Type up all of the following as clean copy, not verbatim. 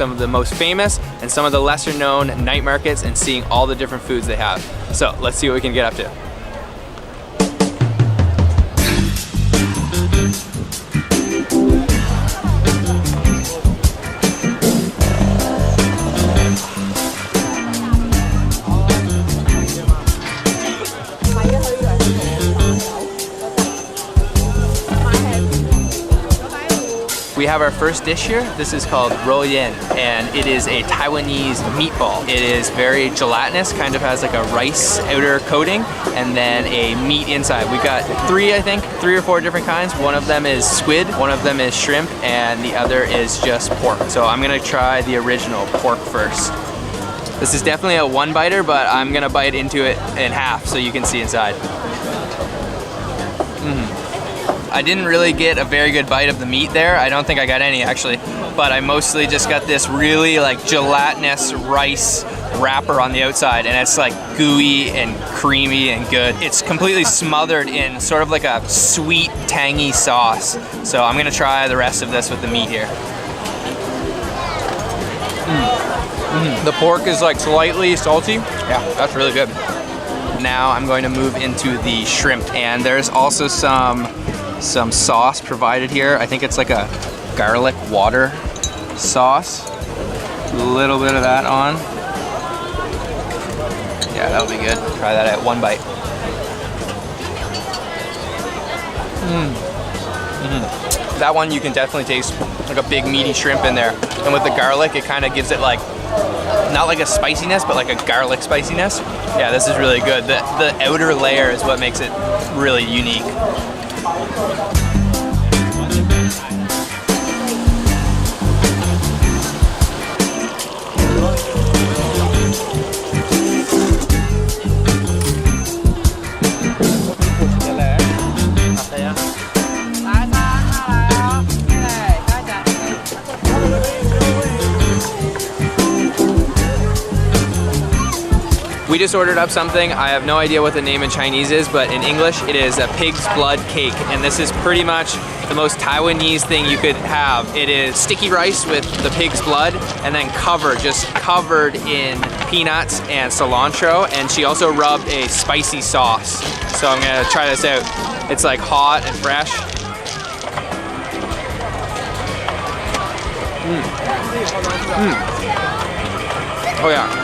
some of the most famous and some of the lesser known night markets and seeing all the different foods they have. So let's see what we can get up to. We have our first dish here. This is called Royan, and it is a Taiwanese meatball. It is very gelatinous, kind of has like a rice outer coating, and then a meat inside. We've got three or four different kinds. One of them is squid, one of them is shrimp, and the other is just pork. So I'm gonna try the original pork first. This is definitely a one biter, but I'm gonna bite into it in half so you can see inside. I didn't really get a very good bite of the meat there. I don't think I got any actually, but I mostly just got this really like gelatinous rice wrapper on the outside, and it's like gooey and creamy and good. It's completely smothered in sort of like a sweet, tangy sauce. So I'm gonna try the rest of this with the meat here. The pork is like slightly salty. Yeah, that's really good. Now I'm going to move into the shrimp, and there's also some sauce provided here. I think it's like a garlic water sauce. A little bit of that on. Yeah, that'll be good. Try that at one bite. That one you can definitely taste like a big meaty shrimp in there. And with the garlic, it kind of gives it like, not like a spiciness, but like a garlic spiciness. Yeah, this is really good. The outer layer is what makes it really unique. We just ordered up something. I have no idea what the name in Chinese is, but in English it is a pig's blood cake, and this is pretty much the most Taiwanese thing you could have. It is sticky rice with the pig's blood and then just covered in peanuts and cilantro, and she also rubbed a spicy sauce. So I'm gonna try this out. It's like hot and fresh. Oh yeah.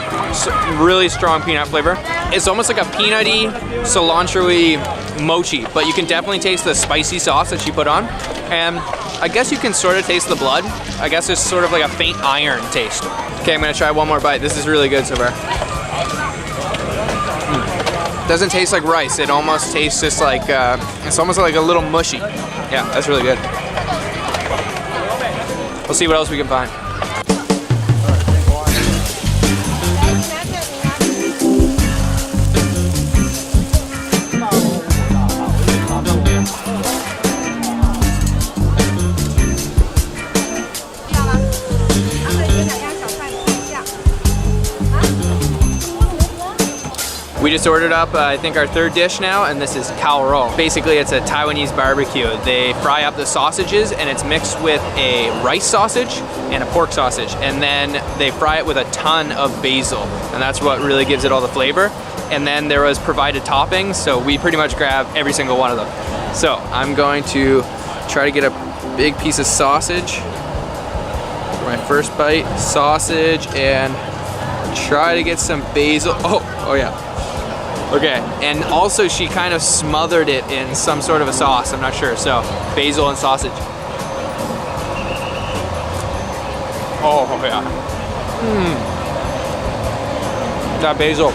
Really strong peanut flavor. It's almost like a peanutty, cilantro-y mochi, but you can definitely taste the spicy sauce that she put on. And I guess you can sort of taste the blood. I guess it's sort of like a faint iron taste. Okay, I'm gonna try one more bite. This is really good so far. Doesn't taste like rice. It almost tastes just like, it's almost like a little mushy. Yeah, that's really good. We'll see what else we can find. We just ordered up, I think, our third dish now, and this is Kaohsiung. Basically, it's a Taiwanese barbecue. They fry up the sausages, and it's mixed with a rice sausage and a pork sausage, and then they fry it with a ton of basil, and that's what really gives it all the flavor. And then there was provided toppings, so we pretty much grabbed every single one of them. So I'm going to try to get a big piece of sausage for my first bite. Sausage, and try to get some basil. Oh yeah. Okay, and also she kind of smothered it in some sort of a sauce, I'm not sure. So, basil and sausage. Oh yeah. That basil.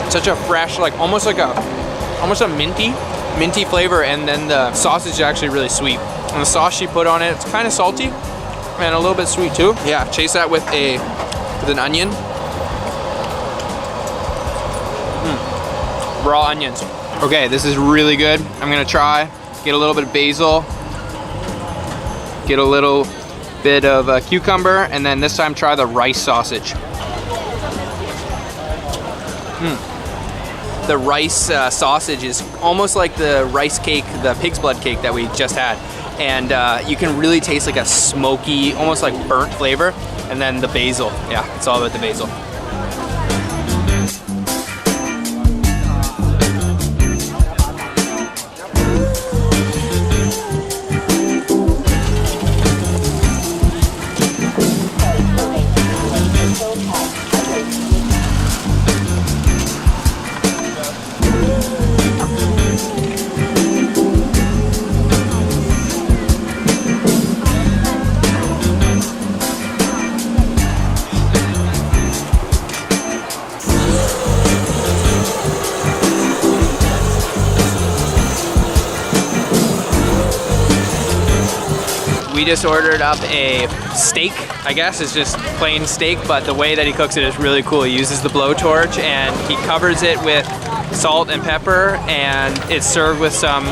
Such a fresh, like almost a minty flavor, and then the sausage is actually really sweet. And the sauce she put on it, it's kind of salty and a little bit sweet too. Yeah, chase that with an onion. Raw onions. Okay, this is really good. I'm gonna try, get a little bit of basil, get a little bit of cucumber, and then this time try the rice sausage. The rice sausage is almost like the rice cake, the pig's blood cake that we just had. And you can really taste like a smoky, almost like burnt flavor. And then the basil. Yeah, it's all about the basil. We just ordered up a steak, I guess. It's just plain steak, but the way that he cooks it is really cool. He uses the blowtorch and he covers it with salt and pepper, and it's served with some,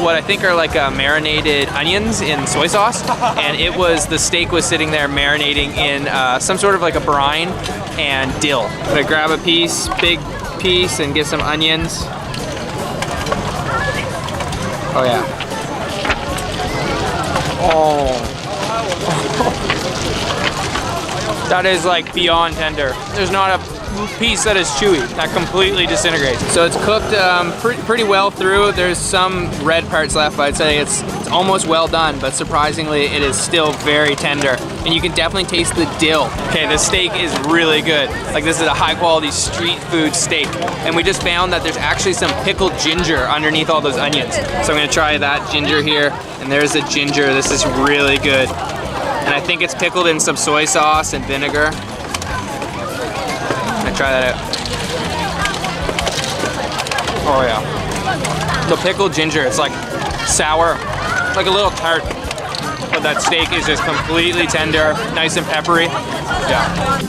what I think are like marinated onions in soy sauce. And the steak was sitting there marinating in some sort of like a brine and dill. I'm gonna grab a piece, big piece, and get some onions. Oh yeah. Oh. That is like beyond tender. There's not a piece that is chewy. That completely disintegrates. So it's cooked pretty well through. There's some red parts left, but I'd say it's almost well done, but surprisingly it is still very tender. And you can definitely taste the dill. Okay, this steak is really good. Like, this is a high quality street food steak. And we just found that there's actually some pickled ginger underneath all those onions. So I'm gonna try that ginger here. And there's the ginger. This is really good. And I think it's pickled in some soy sauce and vinegar. I'm gonna try that out. Oh yeah. The pickled ginger, it's like sour, like a little tart. But that steak is just completely tender, nice and peppery. Yeah.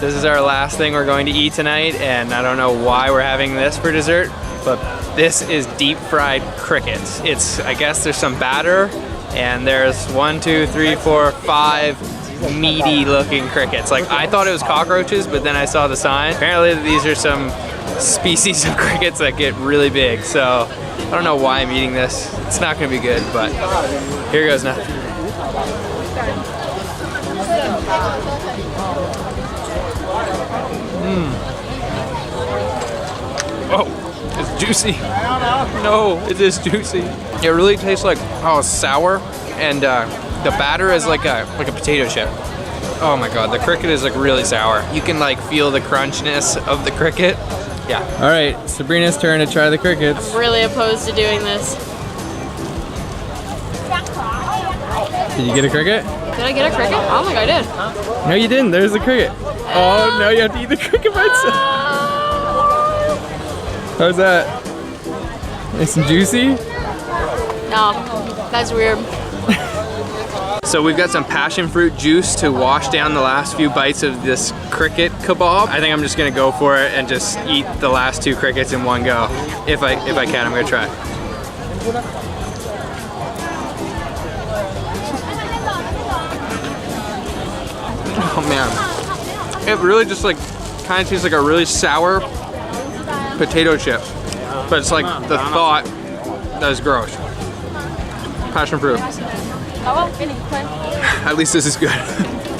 This is our last thing we're going to eat tonight, and I don't know why we're having this for dessert, but this is deep fried crickets. I guess there's some batter, and there's 1, 2, 3, 4, 5 meaty looking crickets. Like, I thought it was cockroaches, but then I saw the sign. Apparently these are some species of crickets that get really big, so I don't know why I'm eating this. It's not gonna be good, but here goes nothing. Oh, it's juicy. No, it is juicy. It really tastes like, oh, sour, and the batter is like a potato chip. Oh my god, the cricket is like really sour. You can like feel the crunchiness of the cricket. Yeah. All right, Sabrina's turn to try the crickets. I'm really opposed to doing this. Did you get a cricket? Did I get a cricket? I don't think I did. No, you didn't. There's the cricket. Oh, now you have to eat the cricket by itself. How's that? Nice and juicy? No, that's weird. So we've got some passion fruit juice to wash down the last few bites of this cricket kebab. I think I'm just gonna go for it and just eat the last 2 crickets in one go. If I can, I'm gonna try. Oh man, it really just like kind of tastes like a really sour potato chip, but it's like the thought that is gross. Passion fruit. At least this is good.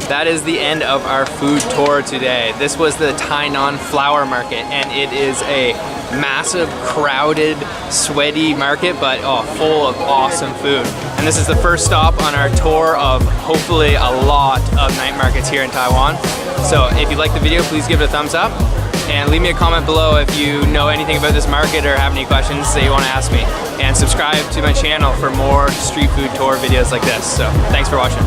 That is the end of our food tour today. This was the Tainan Flower Market, and it is a massive, crowded, sweaty market, but full of awesome food. And this is the first stop on our tour of hopefully a lot of night markets here in Taiwan. So if you like the video, please give it a thumbs up, and leave me a comment below if you know anything about this market or have any questions that you want to ask me. And subscribe to my channel for more street food tour videos like this. So thanks for watching.